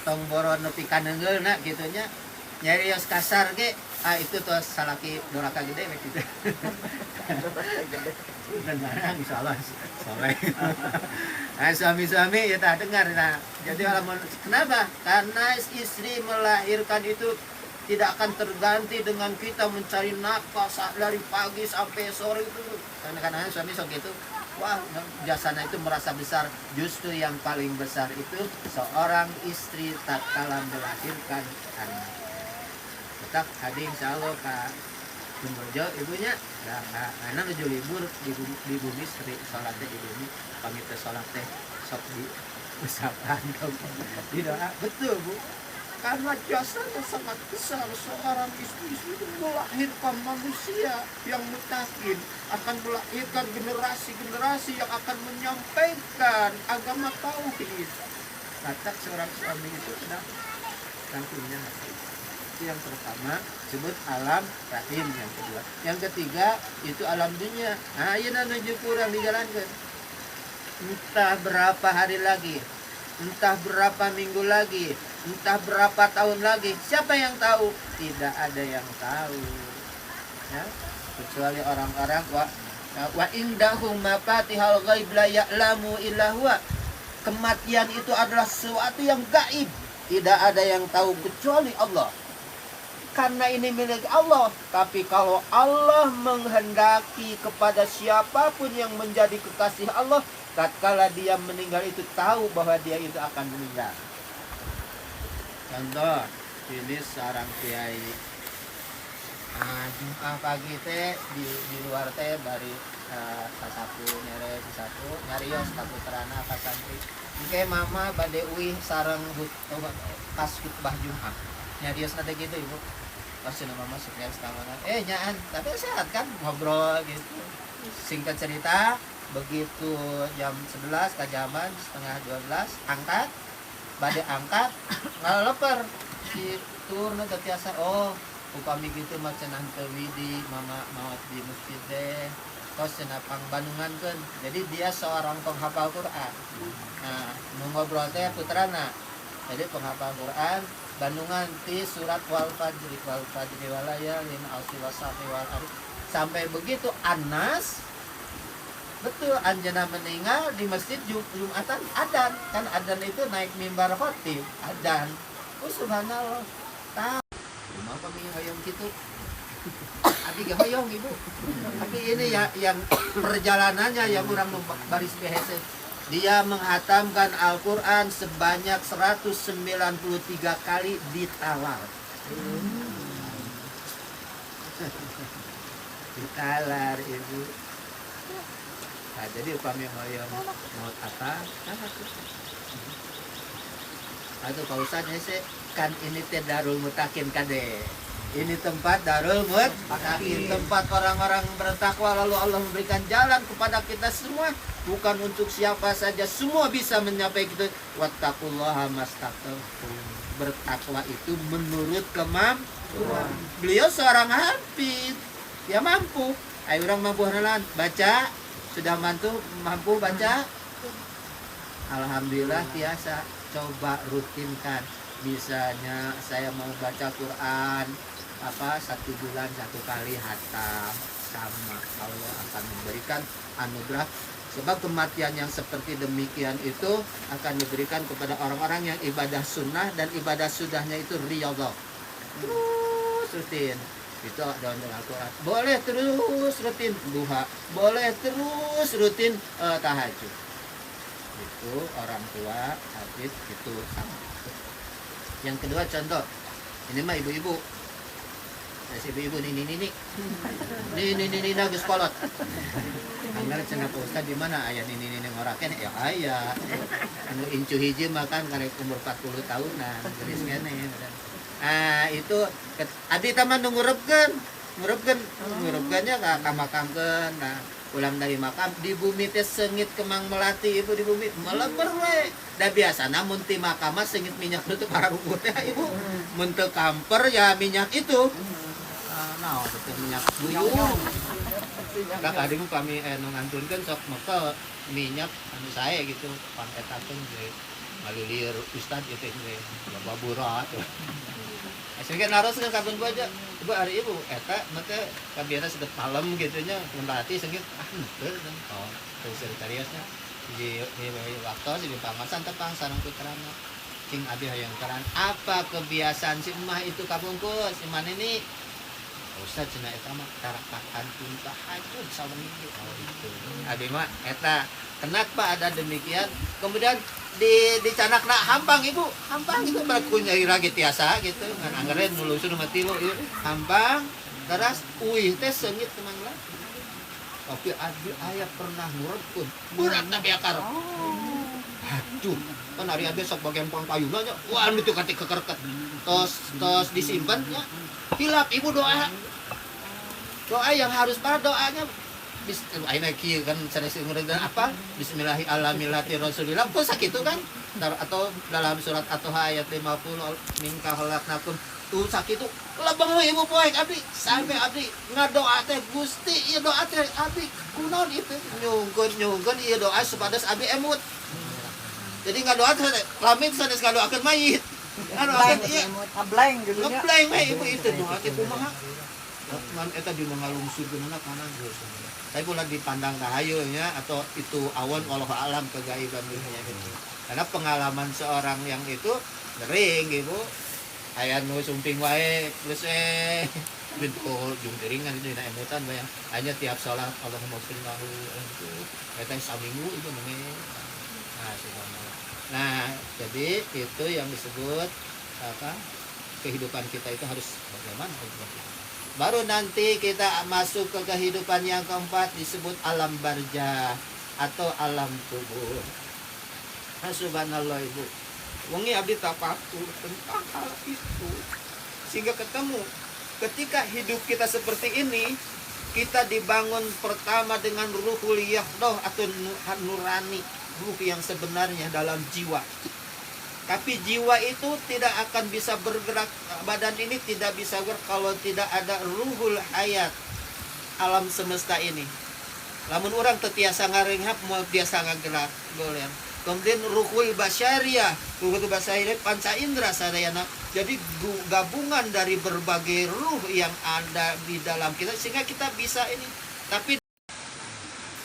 tong boron nepi ka neungeulna kitu nya nyarios kasar ge itu tuh salaki doraka gede we kitu dan barang insyaallah soleh. Nah, suami-suami ya tak dengar. Nah, jadi kenapa? Karena istri melahirkan itu tidak akan terganti dengan kita mencari nafkah dari pagi sampai sore itu. Karena suami sok itu, wah jasanya itu merasa besar. Justru yang paling besar itu seorang istri tatkala melahirkan anak. Tetap hadir insyaallah Kak Jumbojo ibunya anak menuju libur di bumi seri sholatnya di bumi pamit sholat teh sok di usapan di doa betul Bu karena jasanya sangat besar seorang istri itu melahirkan manusia yang mutakin akan melahirkan generasi-generasi yang akan menyampaikan agama tauhid. Kata seorang suami itu sedang punya hati. Yang pertama sebut alam rahim, yang kedua, yang ketiga itu alam dunia. Nah, ini menuju kurang dijalankan. Entah berapa hari lagi, entah berapa minggu lagi, entah berapa tahun lagi, siapa yang tahu? Tidak ada yang tahu. Ya, kecuali orang-orang wa indahum mafatihul ghaib la ya'lamu illa huwa. Kematian itu adalah sesuatu yang gaib, tidak ada yang tahu kecuali Allah. Karena ini milik Allah. Tapi kalau Allah menghendaki kepada siapapun yang menjadi kekasih Allah, tatkala dia meninggal itu tahu bahwa dia itu akan meninggal. Contoh, ini seorang kiai Jumat pagi teh di luar teh dari sasapu nyarios kaputerana ka santri. Engke mama bade uih sareng pas khutbah Jumat. Nyarios nate gitu Ibu. Pas mama masuk ya setamanan. Nyaan, tapi sehat kan ngobrol gitu. Singkat cerita, begitu jam 11 kajaman setengah 12 angkat bade angkat ngaleper si turun ke tiasa. Oh upami gitu mah cenah teu widi mama maot di masjid teh kos cenah pang Bandungan kan. Jadi dia seorang penghafal Quran. Nah ngobrol teh putrana jadi penghafal Quran Bandungan ti surat wal fajri walayalin asri wasafi wal arif. Sampai begitu Anas betul anjana meninggal di masjid Jumatan adan. Kan adan itu naik mimbar khotib adan. Oh subhanallah. Tahu rumah kami hoyong gitu. Abi gak hoyong Ibu. Tapi ini ya yang perjalanannya yang kurang baris behese. Dia menghatamkan Al-Quran sebanyak 193 kali di talar. Di talar Ibu. Nah, jadi upami hoyong maut apa? Atau Pak Ustadz hese kan ini teh Darul Mutakin kade. Ini tempat Darul Mutakin, tempat orang-orang bertakwa lalu Allah memberikan jalan kepada kita semua. Bukan untuk siapa saja, semua bisa menyapai gitu. Wattaqullaha mastata'tum. Bertakwa itu menurut kemampuan. Beliau seorang hafid, dia mampu. Ayo orang mampu halan baca, sudah mampu baca. Alhamdulillah biasa. Coba rutinkan. Misalnya saya mau baca Quran 1 bulan 1 kali hatam, sama Allah akan memberikan anugerah. Sebab kematian yang seperti demikian itu akan diberikan kepada orang-orang yang ibadah sunnah dan ibadah sunnahnya itu riyadhah. Terus rutin. Itu dalam Al-Quran. Boleh terus rutin duha. Boleh terus rutin tahajud. Itu orang tua hadis itu sama. Yang kedua contoh. Ini mah ibu-ibu. Ibu-ibu ini nagus kolot. Anggar cenah Ustaz di mana aya ini ngoraken ya aya. Anu incu hiji makan karek umur 40 tahunan geus kene. Itu abdi taman ngurepkeun nya ka makamkeun. Nah, ulang dari makam di bumi teh sengit kemang melati Ibu di bumi meleber we. Da biasana mun ti makam mah sengit minyak nu teu pararugut teh Ibu. Mun teu kamper ya minyak itu. Nah, betul minyak buyung. Kadang kami nganturkeun sok maka minyak anu sae gitu pangetakeun ge. ngalilir ustad itu ini loba burat. Aslinya naros kan kapan gua aja. Ibu hari ibu eta mate kabiana sedep malam gitu nya ngendati sengit henteu oh terus ceritariasnya di waktu di pangasan tepang sareng putrana cing abi hayang karan apa kebiasaan si emah itu kabungkus si mana ini Ustaz cenah eta mah tarakaan tuntah hajud sawengi oh itu abi mah eta kenapa ada demikian kemudian dicanakna hampang ibu hampang itu berkunya irage tiasa gitu ngan anggareun nu lusun mah tilu ieu hampang teras uih teh seungit teman lah tapi abi aya pernah ngurekun berat tapi akar aduh kan hari abi sok bagian pang payuna nya wah anu teu katik kekereket tos disimpan nya hilap ibu doa yang harus pada doanya aina kieu kan sanes urang apa bismillahirrahmanirrahim rasulillah kok sakitu kan atau dalam surat At-Taha ayat 50 mingka khalaqnakum tuh sakitu lebeng we ibu poek abdi sampai abdi ngadoa teh Gusti ieu doa teh abdi kunaon itu nyungkeun ieu doa supados abdi emut jadi ngadoa teh lamin sanes ngadoakeun mayit ngadoakeun ieu ngeblank gitu nya ngeblank we ibu itu doa teh kumaha man eta dina ngalungsurkeunna kana tapi pula dipandang tahayulnya atau itu awan Allah alam kegaiban dunia gitu. Karena pengalaman seorang yang itu sering ibu aya nu sumping wae terus bintu jung teringan itu dina emutan bayang hanya tiap salat Allahumma sholli lahu itu eta saminggu itu namanya nah jadi itu yang disebut apa kehidupan kita itu harus bagaimana baru nanti kita masuk ke kehidupan yang keempat disebut alam barzah atau alam kubur. Subhanallah ibu. Wengi abdi tafakur tentang hal itu sehingga ketemu ketika hidup kita seperti ini kita dibangun pertama dengan ruhul yahdoh atau nurani ruh yang sebenarnya dalam jiwa. Tapi jiwa itu tidak akan bisa bergerak, badan ini tidak bisa bergerak kalau tidak ada ruhul hayat alam semesta ini. Lamun orang tetiasa ngarenghap mau biasa ngagerak boleh. Kemudian ruhul basyariah, ruhul basyariah panca indera sadayana. Jadi gabungan dari berbagai ruh yang ada di dalam kita sehingga kita bisa ini. Tapi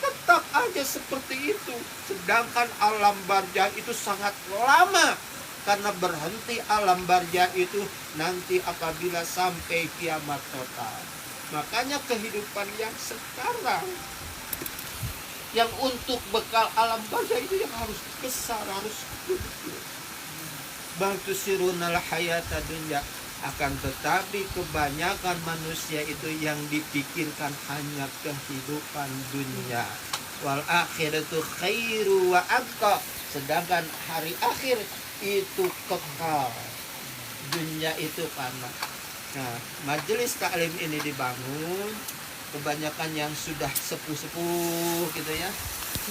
tetap aja seperti itu. Sedangkan alam barzah itu sangat lama. Karena berhenti alam barzah itu nanti apabila sampai kiamat total. Makanya kehidupan yang sekarang yang untuk bekal alam barzah itu yang harus besar, harus gede. Bantu sirunal hayata dunya akan tetapi kebanyakan manusia itu yang dipikirkan hanya kehidupan dunia. Wal akhiratu khairu wa abqa. Sedangkan hari akhir itu kekal, dunia itu panas. Nah, majelis taklim ini dibangun kebanyakan yang sudah sepuh-sepuh gitu ya.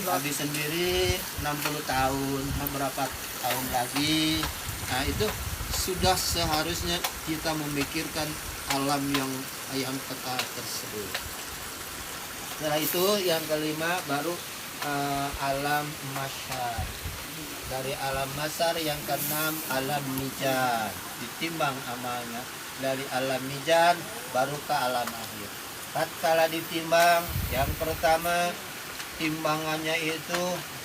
Habis sendiri 60 tahun, berapa tahun lagi. Nah, itu sudah seharusnya kita memikirkan alam yang kekal tersebut. Setelah itu yang kelima baru alam masyar. Dari alam masar yang keenam alam mizan, ditimbang amalnya. Dari alam mizan baru ke alam akhir. Tatkala ditimbang, yang pertama timbangannya itu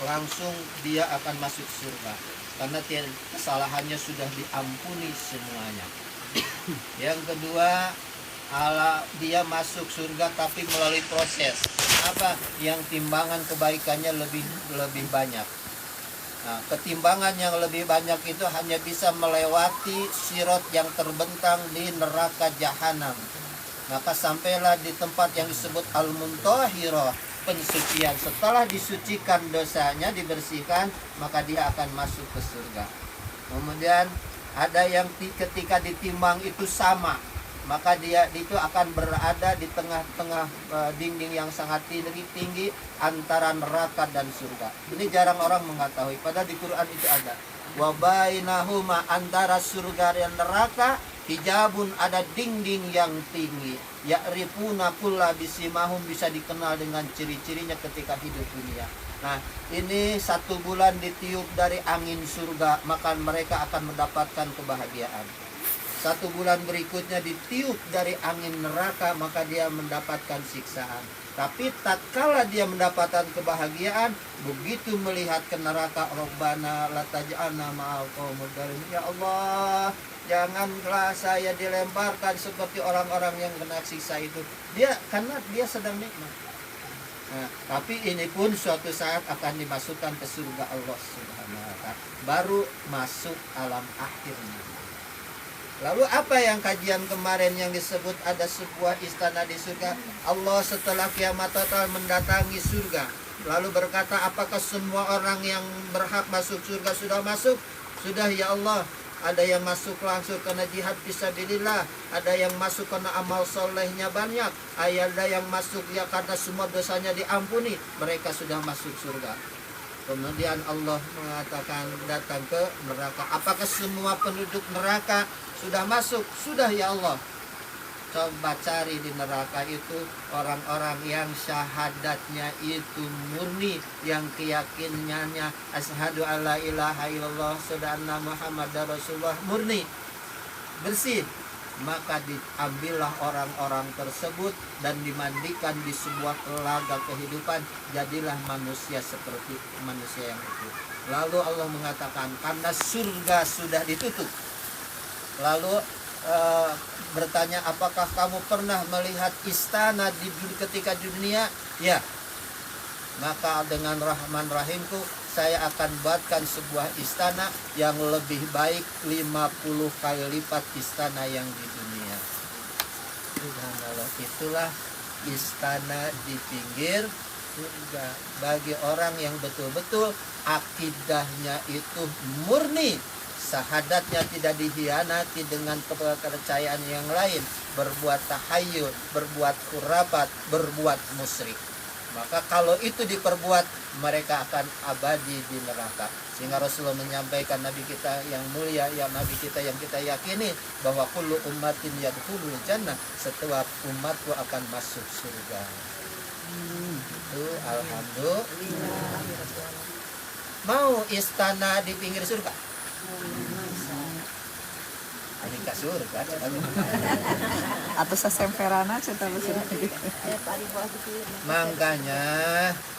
langsung dia akan masuk surga karena kesalahannya sudah diampuni semuanya. Yang kedua dia masuk surga tapi melalui proses apa yang timbangan kebaikannya lebih banyak. Nah, ketimbangan yang lebih banyak itu hanya bisa melewati sirot yang terbentang di neraka jahanam. Maka sampailah di tempat yang disebut al-muntahirah, pensucian. Setelah disucikan dosanya, dibersihkan, maka dia akan masuk ke surga. Kemudian ada yang ketika ditimbang itu sama, maka dia itu akan berada di tengah-tengah dinding yang sangat tinggi antara neraka dan surga. Ini jarang orang mengetahui, padahal di Quran itu ada. Wa bainahuma, antara surga dan neraka hijabun, ada dinding yang tinggi. Ya'rifuna kulla bisimahum, bisa dikenal dengan ciri-cirinya ketika hidup dunia. Nah, ini 1 bulan ditiup dari angin surga, maka mereka akan mendapatkan kebahagiaan. 1 bulan berikutnya ditiup dari angin neraka, maka dia mendapatkan siksaan. Tapi tatkala dia mendapatkan kebahagiaan, begitu melihat ke neraka, Rabbana la taj'alna ma'al qaumil zalimin. Ya Allah, janganlah saya dilemparkan seperti orang-orang yang kena siksa itu. Karena dia sedang nikmat. Nah, tapi ini pun suatu saat akan dimasukkan ke surga Allah Subhanahu wa Ta'ala. Baru masuk alam akhirnya. Lalu apa yang kajian kemarin yang disebut ada sebuah istana di surga? Allah setelah kiamat total mendatangi surga, lalu berkata, apakah semua orang yang berhak masuk surga sudah masuk? Sudah ya Allah. Ada yang masuk langsung karena jihad fisabilillah, ada yang masuk karena amal solehnya banyak, ada yang masuk ya karena semua dosanya diampuni, mereka sudah masuk surga. Kemudian Allah mengatakan datang ke neraka, apakah semua penduduk neraka sudah masuk? Sudah ya Allah. Coba cari di neraka itu orang-orang yang syahadatnya itu murni, yang keyakinannya asyhadu alla ilaha illallah wa Muhammadar Rasulullah murni, bersih. Maka diambillah orang-orang tersebut dan dimandikan di sebuah telaga kehidupan, jadilah manusia seperti manusia yang itu. Lalu Allah mengatakan, karena surga sudah ditutup. Lalu bertanya, apakah kamu pernah melihat istana ketika di dunia? Ya. Maka dengan Rahman Rahimku, saya akan buatkan sebuah istana yang lebih baik 50 kali lipat istana yang di dunia. Subhanallah, itulah istana di pinggir surga bagi orang yang betul-betul akidahnya itu murni, syahadatnya tidak dihianati dengan kepercayaan yang lain, berbuat tahayul, berbuat khurafat, berbuat musyrik. Maka kalau itu diperbuat, mereka akan abadi di neraka. Sehingga Rasulullah menyampaikan, Nabi kita yang mulia, yang Nabi kita yang kita yakini, bahwa kullu ummatin yadkhulul jannah, setiap umatku akan masuk surga. Itu alhamdulillah. Mau istana di pinggir surga? Ini ke surga. Atau sasemperana cerita besar. Makanya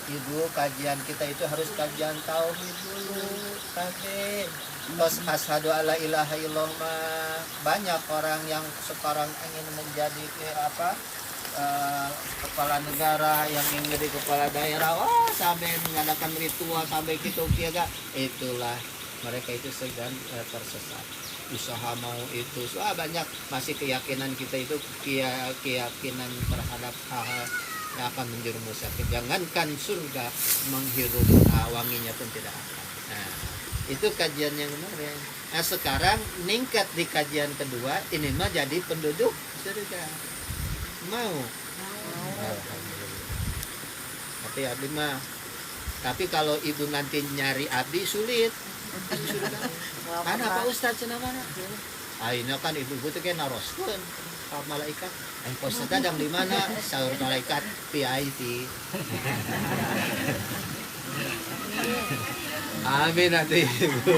ibu, kajian kita itu harus kajian tauhid dulu. Tapi terus asyhadu alla ilaha illallah. Banyak orang yang sekarang ingin menjadi kepala negara, yang ingin jadi kepala daerah, sampai mengadakan ritual sampai gitu kiaga. Itulah mereka itu sedang tersesat. Usaha mau itu banyak, masih keyakinan kita itu keyakinan terhadap hal-hal yang akan menjerumuskan. Jangankan surga, menghirup wanginya pun tidak akan. Nah, itu kajian yang kemarin. Nah, sekarang meningkat di kajian kedua, ini mah jadi penduduk surga. Mau? Alhamdulillah. Tapi abdi mah. Tapi kalau ibu nanti nyari abdi sulit. Karena Pak Ustadz cenah mana? Aina kan ibu-ibu tuh kayak naroskeun ka malaikat. Pak Ustadz sedang di mana? Saur malaikat VIP. Amin nanti ibu.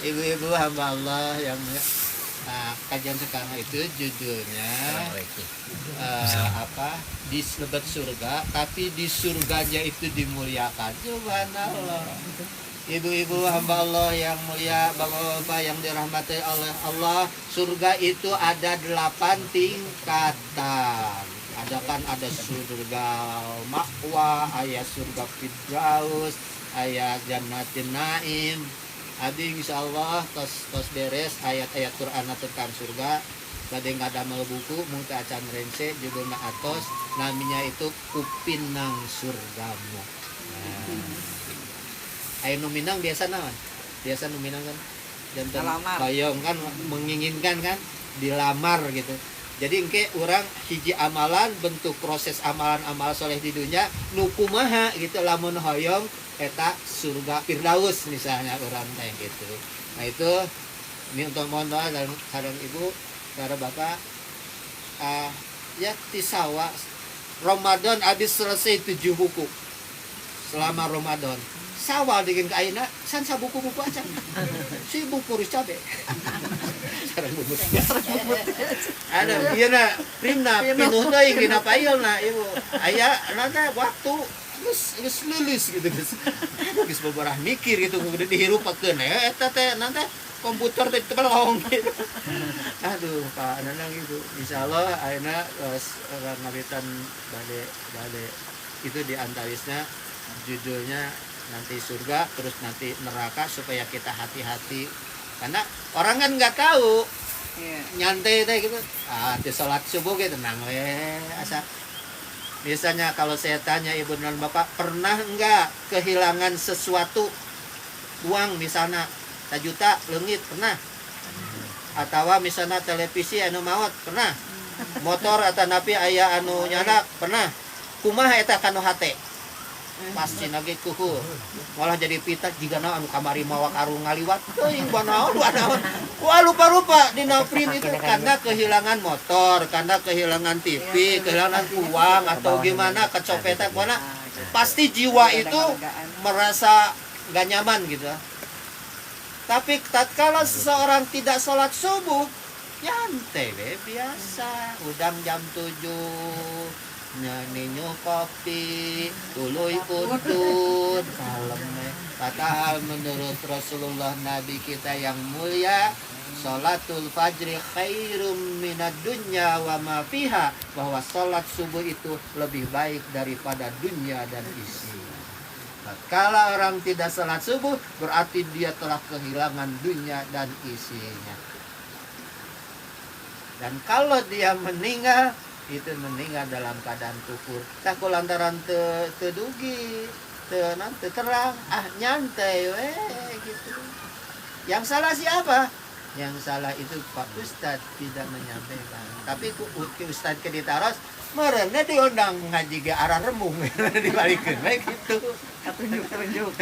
Ibu-ibu hamba Allah yang kajian sekarang itu judulnya disebut surga, tapi di surganya itu dimuliakan. Subhanallah. Ibu-ibu hamba Allah yang mulia, bapak-bapak yang dirahmati oleh Allah, surga itu ada 8 tingkatan. Ada surga Ma'wa, ayat surga Firdaus, ayat Jannatin Naim. Adi insyaallah tos beres ayat-ayat Quran tentang surga. Tadi nggak ada buku, mungkin acan rense judulnya atos, namanya itu Kupinang Surgamu. Ayo numinang biasa naon? Biasa numinang kan? Jantan bayong kan, menginginkan kan, dilamar gitu. Jadi engke orang hiji amalan, bentuk proses amalan-amal soleh di dunia nukumaha gitu, lamun hoyong eta surga Firdaus misalnya orang kayak gitu. Nah itu ini untuk mohon doa dan saran ibu, saran bapak, ya tisawa Ramadan habis selesai 7 buku. selama Ramadan. Sawal dengan kaina, san sa buku-buku aja. Si buku ris cabe. Sareng bubut. Ada ieu na primna pinuh teuing dina pailna ibu. Aya nana waktu geus lilis gitu geus. Geus beberapa mikir gitu kudu dihirupakeun eta teh nanti komputer teh tebelong gitu. Aduh, Pak Nanang gitu. Insyaallah ayeuna ngawitan bade itu di antawisna judulnya nanti surga terus nanti neraka supaya kita hati-hati karena orang kan nggak tahu nyantai teh gitu di sholat subuh gitu tenang asa biasanya kalau saya tanya ibu dan bapak pernah nggak kehilangan sesuatu uang misalnya 1 juta leungit pernah atau misalnya televisi anu maot pernah motor atau napi aya anu nyanak pernah kumaha eta kanu hate pasti nage kuhu malah jadi pita jika na anu kamari mawak arung ngaliwat teuing banaon wah lupa dina prim itu karena kehilangan motor karena kehilangan TV kehilangan uang atau gimana kecopetan mana pasti jiwa itu merasa gak nyaman gitu. Tapi tatkala seseorang tidak sholat subuh nyantai biasa udang jam 7 ninyo kopi, tuluy utun, kalem. Padahal menurut Rasulullah Nabi kita yang mulia, sholatul fajri khairum minad dunya wa ma fiha, bahwa sholat subuh itu lebih baik daripada dunia dan isi. Kalau orang tidak sholat subuh, berarti dia telah kehilangan dunia dan isinya. Dan kalau dia meninggal, itu meninggal dalam keadaan kufur. Tak lantaran tedugi, nanti terang, nyantai gitu. Yang salah siapa? Yang salah itu Pak Ustadz tidak menyampaikan. Tapi Ustadz ke ditaros, merenya diundang ngaji ke arah remung dibalikin baik gitu. Tunjuk.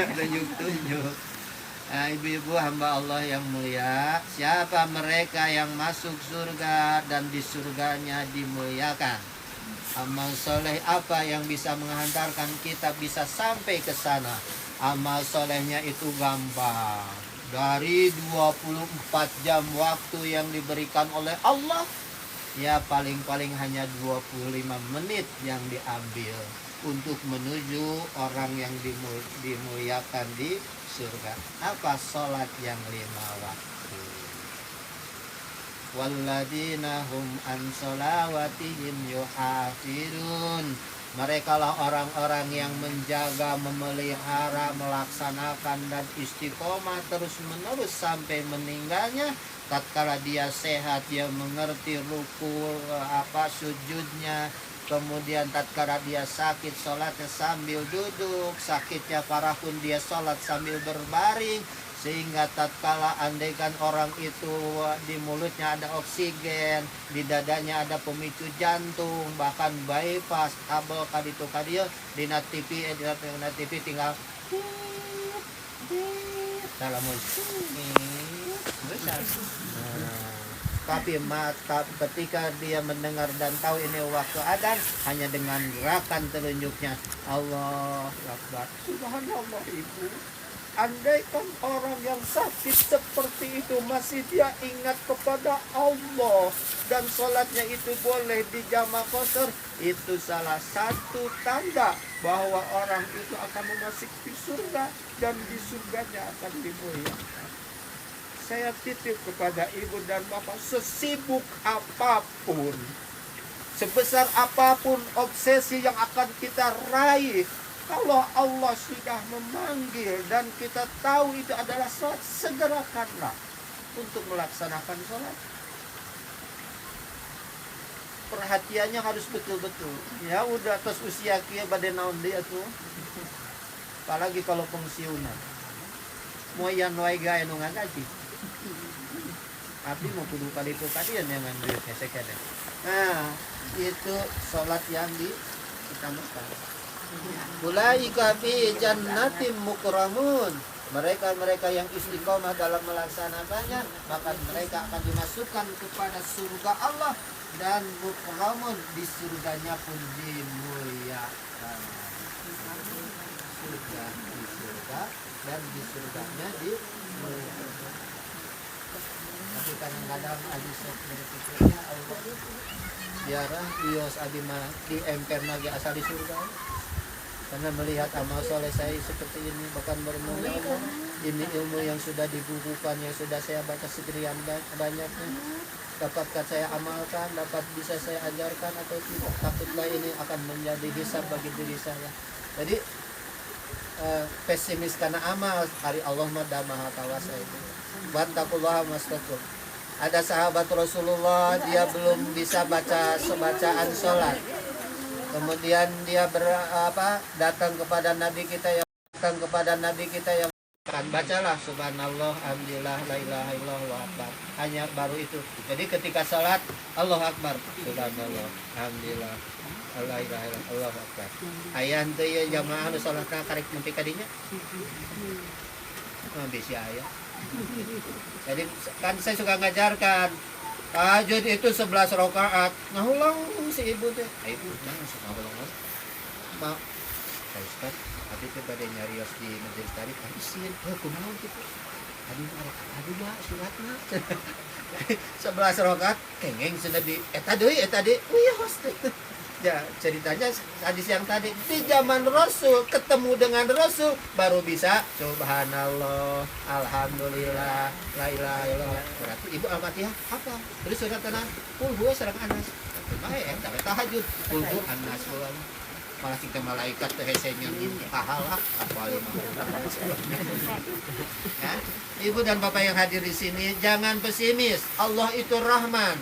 Nah, ibu-ibu hamba Allah yang mulia, siapa mereka yang masuk surga dan di surganya dimuliakan? Amal soleh apa yang bisa menghantarkan kita bisa sampai ke sana? Amal solehnya itu gampang. Dari 24 jam waktu yang diberikan oleh Allah, ya paling-paling hanya 25 menit yang diambil untuk menuju orang yang dimuliakan di surga. Apa? Sholat yang 5 waktu. Walladzina hum an sholawatihim yuhafirun. Mereka lah orang-orang yang menjaga, memelihara, melaksanakan dan istiqomah terus-menerus sampai meninggalnya. Tatkala dia sehat, dia mengerti rukul, sujudnya. Kemudian tatkala dia sakit, sholatnya sambil duduk. Sakitnya parah pun dia sholat sambil berbaring. Sehingga tatkala andaikan orang itu di mulutnya ada oksigen, di dadanya ada pemicu jantung, bahkan bypass, kabel kaditu kadio, di TV tinggal dalam tapi mata ketika dia mendengar dan tahu ini waktu adzan, hanya dengan gerakan telunjuknya Allah Akbar, subhanallah. Ibu, andaikan orang yang sakit seperti itu masih dia ingat kepada Allah dan sholatnya itu boleh dijama qasar, itu salah satu tanda bahwa orang itu akan memasuki surga dan di surganya akan dimuliakan. Saya titip kepada ibu dan bapak, sesibuk apapun, sebesar apapun obsesi yang akan kita raih, kalau Allah sudah memanggil dan kita tahu itu adalah sholat, segerakanlah untuk melaksanakan sholat. Perhatiannya harus betul-betul. Ya udah atas usia kia badai naon dia tuh. Apalagi kalau pensiunan. Mau yang wae gawe nu ngaji. Tapi mau kudu kali itu kalian yang duitnya sekadar. Nah, itu sholat yang diutamakan. Ulaika fi jannatin mukramun. Mereka yang istiqomah dalam melaksanakannya, maka mereka akan dimasukkan kepada surga Allah, dan mukramun, di surganya pun dimuliakan. neraka dan di surganya di neraka. Tapi kadang-kadang hadis berpikirnya Allah biarlah ios abima di emper lagi asal di surga. Karena melihat amal soleh saya seperti ini, bahkan bermula Allah, ini ilmu yang sudah dibukukan, yang sudah saya baca sekian banyaknya, dapatkah saya amalkan, dapat bisa saya ajarkan atau tidak, takutlah ini akan menjadi hisab bagi diri saya. Jadi pesimis karena amal, hari Allah maha tawasa itu. Wattaqullaha mastata'tum. Ada sahabat Rasulullah, dia belum bisa baca sebacaan sholat. Kemudian dia datang kepada Nabi kita yang kan bacalah subhanallah, alhamdulillah, la ilaha illallah, Allahu akbar. Hanya baru itu. Jadi ketika salat Allahu akbar, subhanallah, alhamdulillah, la ilaha illallah, Allahu akbar. Aya henteu ye jamaah nu salatna karek nepi ka dinya. Bisa aya. Jadi kan saya suka ngajarkan tahajud itu 11 rakaat. Ngahulang si ibu teh. Ibu jangan suka ngulang. Pak, Ustaz, abi teh bade nyarios di majelis tarik isin. Kumaha kitu? Aduh Mbak, suratna. 11 rakaat kengeng cenah di eta deui. Ya host. Ya, ceritanya hadis yang tadi di zaman Rasul ketemu dengan Rasul baru bisa subhanallah, alhamdulillah, la ilaha illallah. Berarti ibu Al-Fatihah apa? Terus surat tanah qul huwa sareng Anas. Bae eta tahajud qul huwa Anas ulang. Malah kita malaikat teh hesenya pahala apa lima. Ya, Ibu dan Bapak yang hadir di sini jangan pesimis. Allah itu Rahman.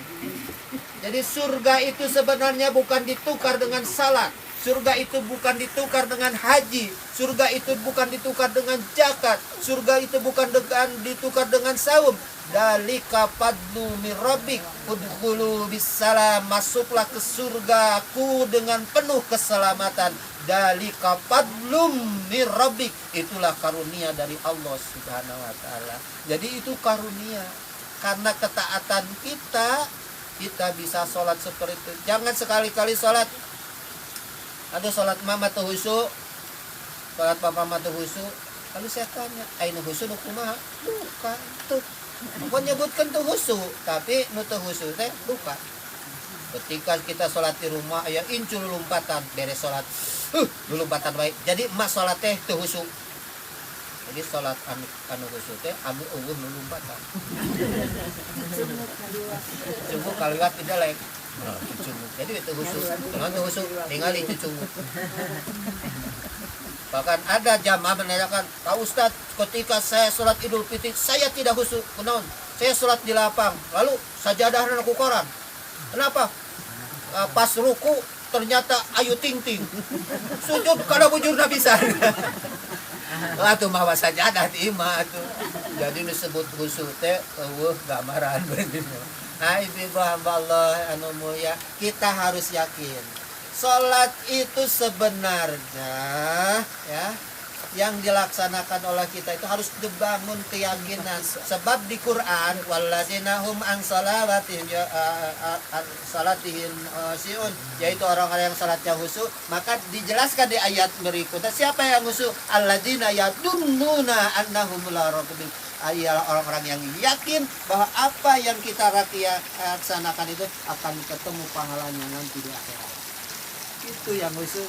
Jadi surga itu sebenarnya bukan ditukar dengan salat. Surga itu bukan ditukar dengan haji. Surga itu bukan ditukar dengan zakat. Surga itu bukan ditukar dengan saum. Dalika fadlu min rabbik udkhulu bisalam. Masuklah ke surgaku dengan penuh keselamatan. Dalika fadlum min rabbik. Itulah karunia dari Allah Subhanahu wa taala. Jadi itu karunia. Karena ketaatan kita bisa sholat seperti itu. Jangan sekali-kali sholat. Ada sholat mama tuh husu, sholat papa mama tuh husu. Lalu saya tanya, aina husu nu kumaha? Bukan tuh. Aku nyebutkan tuh husu, tapi nu tuh husu teh bukan. Ketika kita sholat di rumah, aya incul lompatan, beres sholat, lompatan baik. Jadi emas sholat teh tuh husu. Jadi sholat anu husu teh anu eueuh nu lompatan. Cunguk kaliwat tidak lek. Jadi itu khusus. Dengan itu khusus tinggal itu cunguk. Bahkan ada jamaah menanyakan, Pak Ustadz, ketika saya sholat Idul Fitri, saya tidak khusus. Kenaon? Saya sholat di lapang, lalu sajadah aku koran. Kenapa? Pas ruku ternyata Ayu Ting Ting. Sujud kada bujurna bisa. Atuh mawa sajadah di imah atuh. Jadi disebut khusus teh eueuh gambaran bener. Nah, ibu hamba Allah anu mulia, kita harus yakin. Salat itu sebenarnya ya yang dilaksanakan oleh kita itu harus dibangun keyakinan. Sebab di Quran walladzina hum an salatihim siun, yaitu orang-orang yang salatnya khusyuk, maka dijelaskan di ayat berikutnya siapa yang khusyuk? Alladzina yadunnuna annahum la rabbihim. Ialah orang-orang yang yakin bahwa apa yang kita laksanakan itu akan ketemu pahalanya nanti di akhirat. Itu yang khusyuk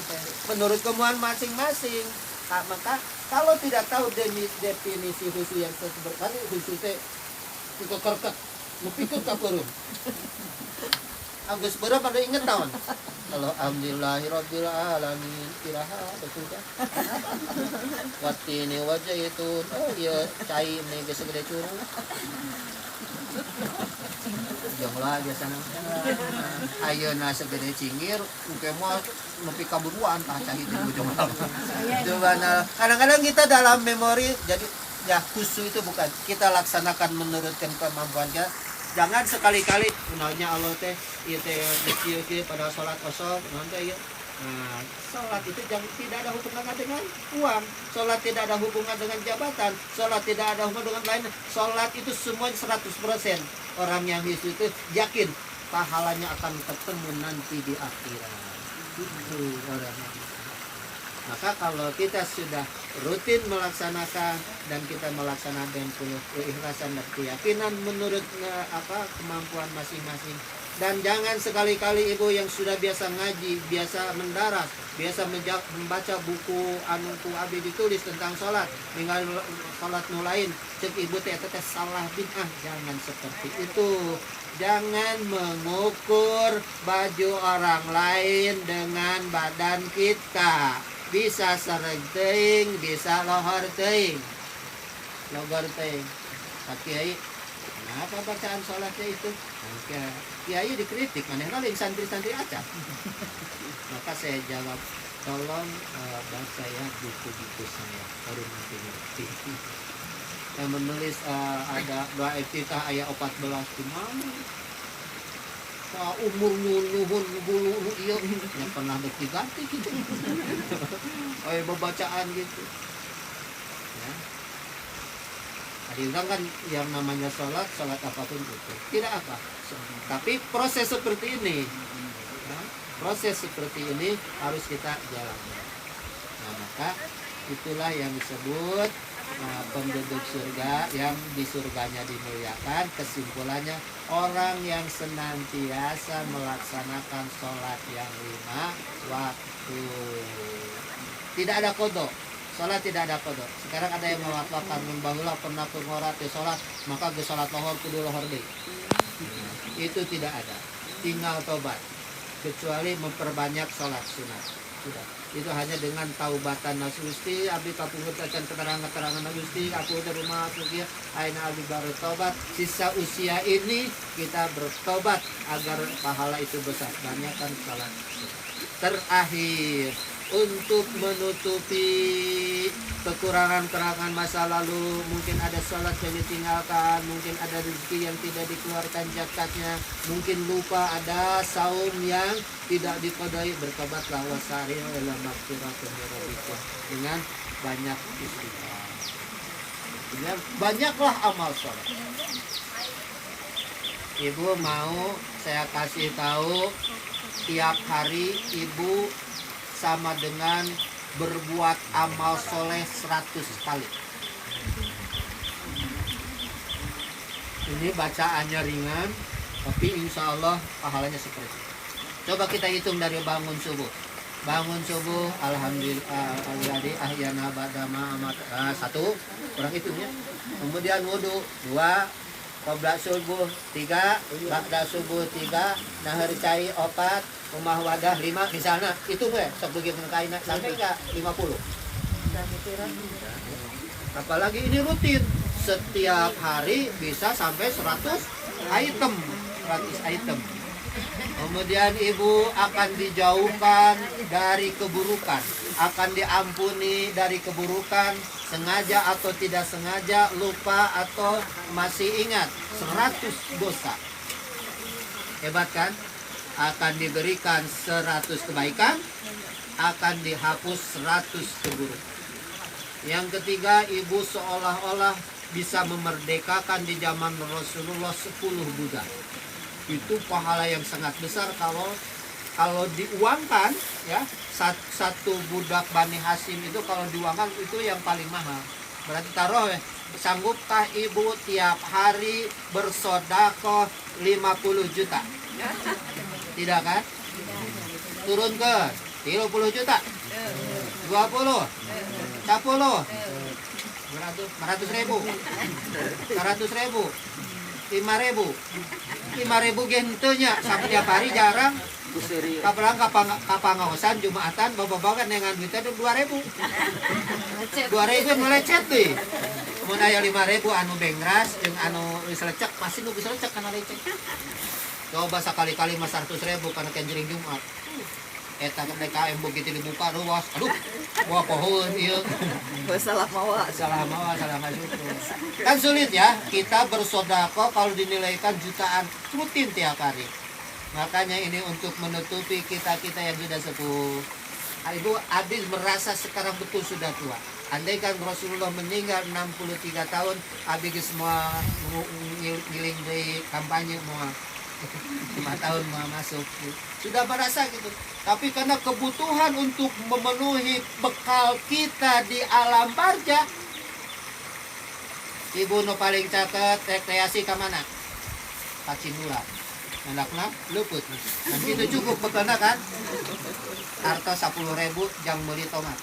menurut kemauan masing-masing. Nah, maka kalau tidak tahu definisi khusyuk yang seperti khusyuk teh itu kerket mupikeun ka peureum. Agus beureuh pada inget tahun. Kalau alhamdulillahirabbil alamin iraha betul kan? Watini wajah itu ieu cai ini geus segede curug. Jonglah biasana. Ayeuna segede cingir, engke mah nepi ka buruan tah cai di jonglah. Kadang-kadang kita dalam memori jadi ya khusyuk itu bukan kita laksanakan menurutkan kemampuan kita. Jangan sekali-kali menanya Allah teh ieu teh pada salat kosong nanti ya. Nah, salat itu tidak ada hubungan dengan uang, salat tidak ada hubungan dengan jabatan, salat tidak ada hubungan dengan lain. Salat itu semua 100%. Orang yang itu yakin pahalanya akan ketemu nanti di akhirat. Itu orang. Maka kalau kita sudah rutin melaksanakan dan kita melaksanakan dengan penuh keikhlasan dan keyakinan menurut kemampuan masing-masing. Dan jangan sekali-kali ibu yang sudah biasa ngaji, biasa mendaras, biasa membaca buku ku abi ditulis tentang sholat, tinggal sholat nulain, cek ibu teh salah bid'ah. Jangan seperti itu. Jangan mengukur baju orang lain dengan badan kita. Bisa sereg teuing, bisa lohor teuing. Logor teuing. Pak Kiai, kenapa bacaan sholatnya itu? Maka Kiai dikritik, maneh yang santri-santri aja. Maka saya jawab, tolong baca ya buku-buku saya, baru nanti ngerti. Yang menulis ada doa iftitah ayat 14 gimana? Umur nuhun bulu iya yang pernah ganti gitu. Bacaan gitu. Ya. Ada kan yang namanya sholat apapun itu tidak apa. Tapi proses seperti ini, ya, proses seperti ini harus kita jalani. Nah, maka itulah yang disebut penduduk surga yang di surganya dimuliakan. Kesimpulannya, orang yang senantiasa melaksanakan sholat yang 5 waktu. Tidak ada kodok. Sholat tidak ada kodok. Sekarang ada yang mewakwakan membahula pernah pengorat sholat, maka ke sholat lohor kudu lohor deh. Itu tidak ada. Tinggal tobat. Kecuali memperbanyak sholat sunat. Sudah. Itu hanya dengan taubatan nasusti abdi kapungutakan keterangan-keterangan nasusti aku dari rumah sugia aina abdi baru tobat. Sisa usia ini kita bertobat agar pahala itu besar. Banyakkan salat. Terakhir, untuk menutupi kekurangan-kekurangan masa lalu, mungkin ada sholat yang ditinggalkan, mungkin ada rezeki yang tidak dikeluarkan zakatnya, mungkin lupa ada saum yang tidak diqadai, bertobatlah wasari'u ila maghfiratin min rabbikum dengan banyak istighfar. Dengan banyaklah amal sholat. Ibu mau saya kasih tahu, tiap hari ibu sama dengan berbuat amal soleh 100 kali. Ini bacaannya ringan, tapi insya Allah pahalanya seperti itu. Coba kita hitung dari bangun subuh. Bangun subuh, alhamdulillah, ahyana badama amat, 1, kurang hitungnya. Kemudian wudhu 2, qabla subuh 3, ba'da subuh 3, nahar cai 4, rumah wadah 5, misalnya itu gue sok begitu kainnya sampai ke 50. Apalagi ini rutin setiap hari bisa sampai 100 item. Kemudian ibu akan dijauhkan dari keburukan, akan diampuni dari keburukan, sengaja atau tidak sengaja, lupa atau masih ingat, 100 dosa. Hebat kan? Akan diberikan 100 kebaikan, akan dihapus 100 keburukan. Yang ketiga, ibu seolah-olah bisa memerdekakan di zaman Rasulullah 10 budak. Itu pahala yang sangat besar kalau diuangkan, ya. Satu budak Bani Hasyim itu kalau diuangkan itu yang paling mahal. Berarti taruh ya, sanggupkah ibu tiap hari bersedekah 50 juta? Tidak kan? Turun ke 30 juta, 20, 10, 100 ribu, 100 ribu, 5.000 gentunya sampai tiap hari jarang. Kapalang kapangaosan Jumatan bawa-bawa dengan duitnya 2.000. 2.000 melecet deh. Mun aya 5.000 anu bengras jeung anu geus lecek, masih nu geus lecek kana lecek. Coba sekali-kali mah 100.000 kana kenjering Jumat. Eta DKM begitu dibuka ruas. Aduh, wah pohon ieu. Salah mawa. Salah masyukur. Kan sulit ya, kita bersedekah kalau dinilaikan jutaan rutin tiap hari. Makanya ini untuk menutupi kita-kita yang sudah sepuh. Ibu Adil merasa sekarang betul sudah tua. Andai kan Rasulullah meninggal 63 tahun, Abi semua ngiling dari kampanye semua. 5 tahun mau masuk. Sudah merasa gitu. Tapi karena kebutuhan untuk memenuhi bekal kita di alam barja, ibu no paling caket rekreasi ke mana? Kacindula. Anaknya luput. Dan itu cukup bekalnya kan? Harta 10.000 jang beli tomat.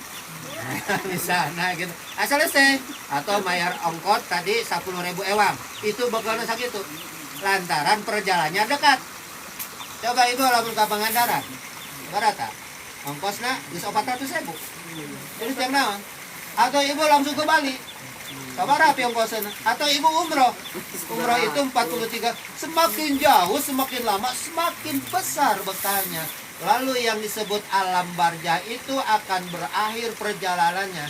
Di sana gitu. Selesai. Atau bayar ongkot tadi 10.000 ewang. Itu bekalnya segitu. Lantaran perjalanannya dekat. Coba ibu lamun ke Pangandaran. Berapa? Ongkosnya bisa 400.000. Jadi yang naon? Atau ibu langsung ke Bali. Sabar apa ongkosnya? Atau ibu umroh. Umroh itu 43. Semakin jauh, semakin lama, semakin besar bekalnya. Lalu yang disebut alam barjah itu akan berakhir perjalanannya.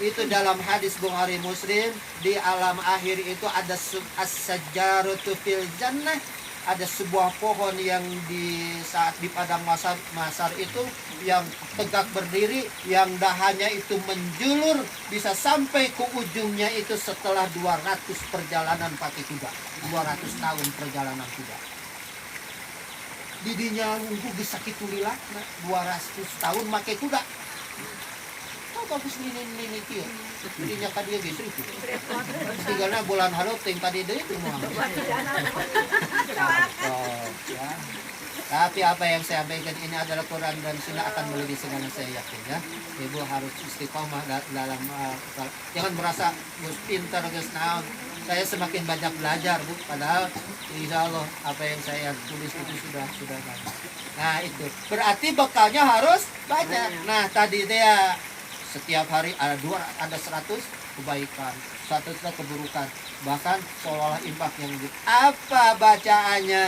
Itu dalam hadis Bukhari Muslim, di alam akhir itu ada as-sajaratu fil jannah, ada sebuah pohon yang saat di padang masar itu yang tegak berdiri, yang dahannya itu menjulur bisa sampai ke ujungnya itu setelah 200 perjalanan pakai kuda, 200 tahun perjalanan kuda. Didinya nunggu bisa kitulilak 200 tahun pakai kuda. Oh bagus ini kia. Didinya kadia geus itu. Tinggalnya bulan hareup ting tadi deui itu mah. Ya. Tapi apa yang saya sampaikan ini adalah Quran dan Sunnah akan melebihi segala saya yakin ya. Ibu harus istiqomah dalam jangan merasa gus pintar gus naon. Saya semakin banyak belajar Bu, padahal insya Allah apa yang saya tulis itu sudah banyak. Nah itu berarti bekalnya harus banyak. Nah tadi dia setiap hari ada 100 kebaikan, 100 keburukan, bahkan seolah-olah impak yang gitu. Apa bacaannya?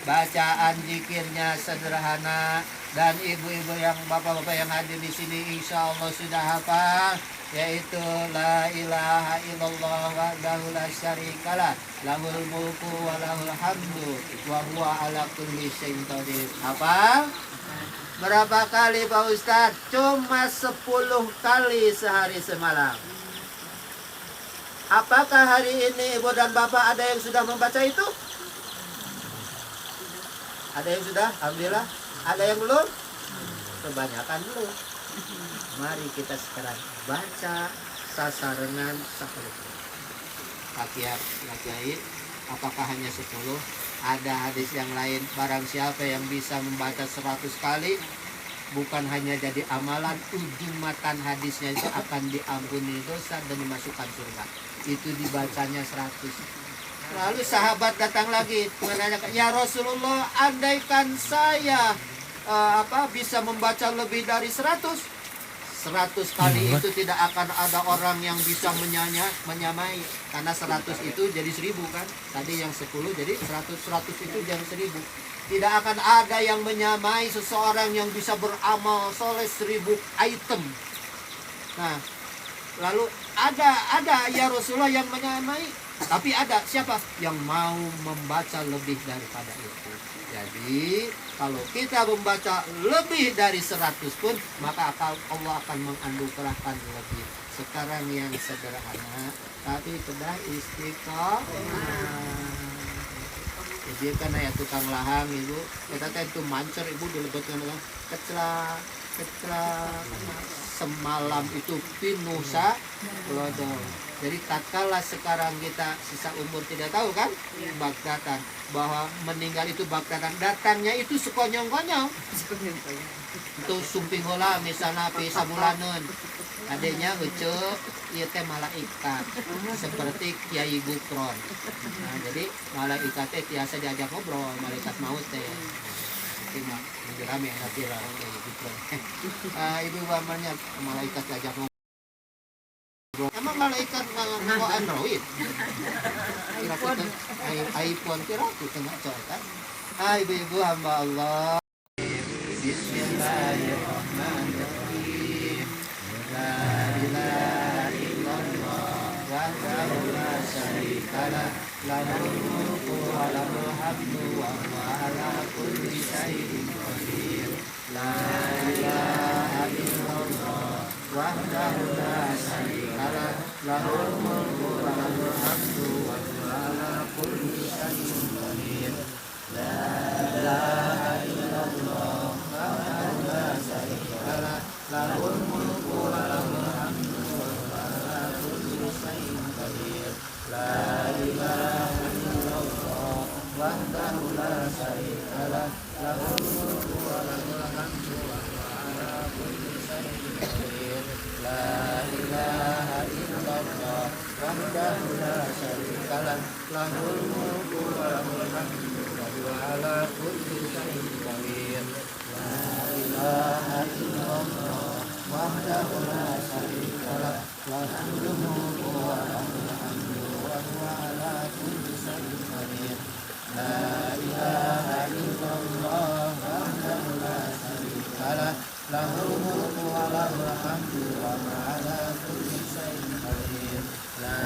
Bacaan zikirnya sederhana, dan ibu-ibu yang bapak-bapak yang hadir di sini insya Allah sudah hafal, yaitu la ilaha illallah wahdahu la syarikalah lahul mulku wa lahul hamdu wa huwa ala kulli syai'in qadir. Hafal? Berapa kali Pak Ustadz? Cuma 10 kali sehari semalam. Apakah hari ini ibu dan bapak ada yang sudah membaca itu? Ada yang sudah? Alhamdulillah. Ada yang belum? Kebanyakan belum. Mari kita sekarang baca sasarengan 10. Kiai, apakah hanya 10? Ada hadis yang lain, barang siapa yang bisa membaca 100 kali, bukan hanya jadi amalan, ujung matan hadisnya itu akan diampuni dosa dan dimasukkan surga. Itu dibacanya 100. Lalu sahabat datang lagi menanyakan, ya Rasulullah, andaikan saya bisa membaca lebih dari 100 kali itu tidak akan ada orang yang bisa menyamai, karena 100 itu jadi 1000 kan, tadi yang 10 jadi 100 itu jadi 1000. Tidak akan ada yang menyamai seseorang yang bisa beramal soleh 1000 item. Nah lalu ada ya Rasulullah yang menyamai, tapi ada siapa yang mau membaca lebih daripada itu. Jadi kalau kita membaca lebih dari 100 pun, maka Allah akan menganugerahkan lebih. Sekarang yang sederhana, tapi sudah istiqomah. Jadi kan ya tukang lahang ibu, kita itu mancer ibu dilebetkan dengan kecela semalam itu pinusa lodong. Jadi tatkala sekarang kita sisa umur tidak tahu kan, bagdatan, bahwa meninggal itu bagdatan, datangnya itu sekonyong-konyong. Itu sumping heula misalnya pisah bulaneun. Adanya ucap ieu teh malaikat seperti Kiai Gutron. Nah, jadi malaikat teh biasa diajak ngobrol, malaikat maut teh. Ini mah rame hati lah Kiai Gutron. Ibu bapaknya malaikat diajak ngobrol. Emang malaikat nganggo Android? Kira-kira iPhone kira-kira tengah kan? Ibu-ibu hamba Allah. Bismillahirrahmanirrahim. La ilaha illallah wahdahu la syarikalah lahul mulku wa lahul hamdu wa huwa ala kulli syai'in qadir. La ilaha illallah wahdahu la syarikalah lahul mulku wa lahul hamdu wa huwa ala kulli syai'in qadir. La wahdahu la syarikalah lahul mulku wa lahul hamdu wa huwa ala kulli syai'in qadir. La ilaha illallah wahdahu la syarikalah lahul mulku wa lahul hamdu wa huwa ala kulli syai'in qadir. La ilaha illallah wahdahu la syarikalah lahul mulku wa lahul hamdu wa huwa ala kulli syai'in qadir. La ilaha illallah wahdahu la syarikalah lahul mulku wa lahul hamdu wa huwa ala kulli syai'in qadir. La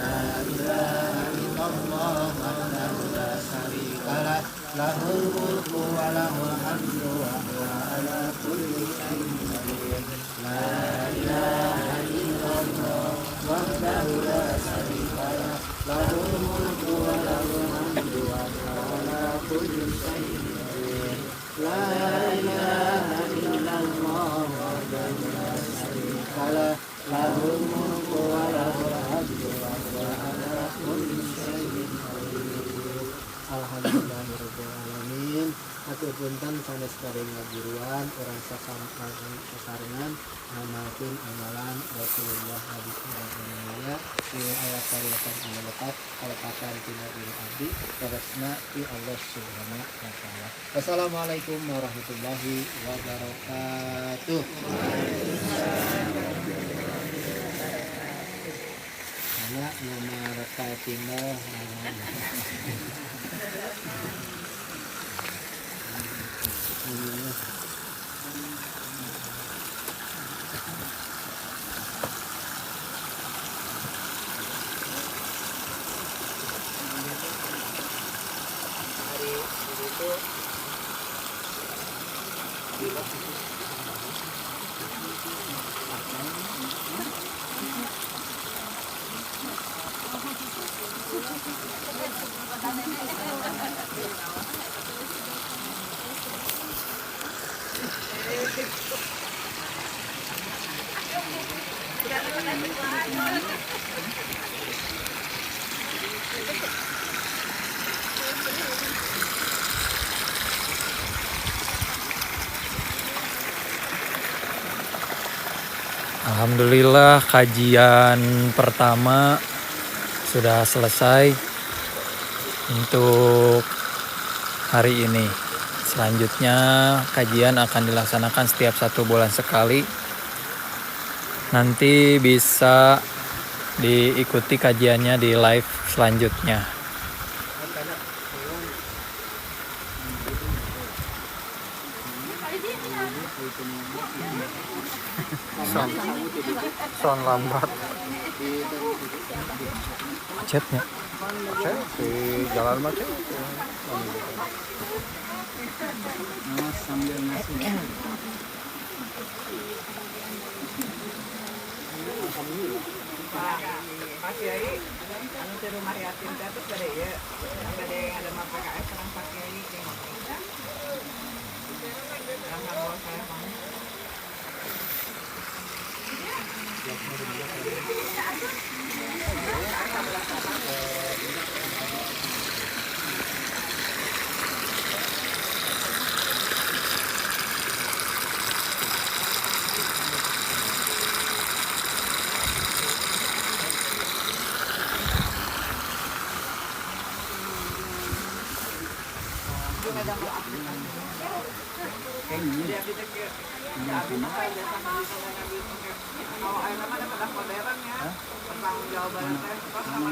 ilaha illallah wahdahu la syarikalah lahul mulku wa lahul hamdu wa huwa ala kulli syai'in qadir. La ilaha illallah wahdahu la syarikalah lahul mulku wa lahul hamdu wa huwa ala kulli syai'in qadir. La ilaha illallah wahdahu la syarikalah lahul mulku wa lahul hamdu wa huwa ala kulli syai'in qadir. Alhamdulillahirabbil alamin. Atur punten sanes paring ngaguruan urang sasarengan ngamalkeun amalan Rasulullah Nabi Muhammad di ayat kaliatan anu lekat kalepatan tina diri abdi teresna ti Allah Subhanahu wa taala. Wassalamualaikum warahmatullahi wabarakatuh. Ana nomor katina Alhamdulillah kajian pertama sudah selesai untuk hari ini. Selanjutnya kajian akan dilaksanakan setiap 1 bulan sekali. Nanti bisa diikuti kajiannya di live selanjutnya. Sound lambat. Macetnya. Macet di jalan macet. Sambil nasi. Pak Kiai, anu teh rumah yatim teh terus ada ya, ada yang ada mah PKS orang Pak Kiai yang nggak mau saya mau. Kalau air mana pada modern ya, pertanggung jawaban pas sama